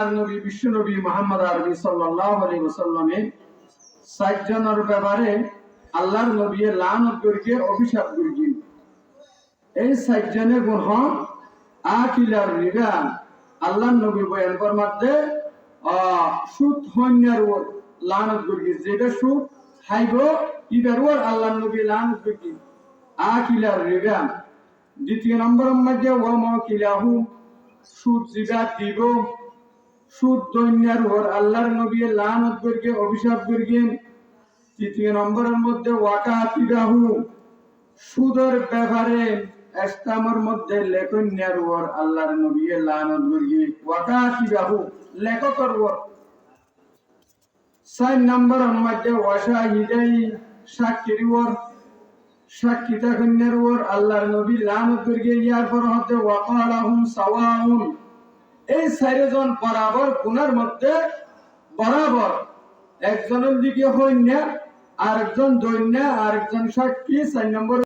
নবী বিশ্ব নবী মুহাম্মদ আরবি সাল্লাল্লাহু আলাইহি ওয়াসাল্লামে সাতজনের ব্যাপারে আল্লাহর নবী লানত করিকে অভিশাপ করিছেন। এই সাতজনে গুণ আকিলার রিবা। আল্লাহর নবী বয়ান ফরমাতে সুদ হন্যার ওর লানত করিছে, যেটা সুদ খাইব ইটার ওর আল্লাহর নবী লানত করিছেন আকিলার রিবা। দ্বিতীয় নম্বরের মধ্যে ওয়া মাকিলাহু, সুদ জিবা দিব, সুদ দৈন্যার ওর আল্লাহর নবী লানত করিকে অভিশাপ করিছেন। তৃতীয় নম্বরের মধ্যে ওয়াকাতিবাহু, সুদের ব্যাপারে ইসলামের মধ্যে লেখন্যার ওর আল্লাহর নবী লানত করিকে ওয়াকাতিবাহু, লেখকের ওর। 4 নম্বরের মধ্যে ওয়াশাহিদাই, সাক্ষীর ওর, সাক্ষী থাকন্যার ওর আল্লাহর নবী লানত করিকে। ইয়ার পর হতে ওয়াকালাহুম সাওয়াউন, এই 4 জন বরাবর গুনার মধ্যে বরাবর, একজনের দিকে হইন্যা, আরেকজন দৈন্যা, আরেকজন সাক্ষী। 4 নম্বর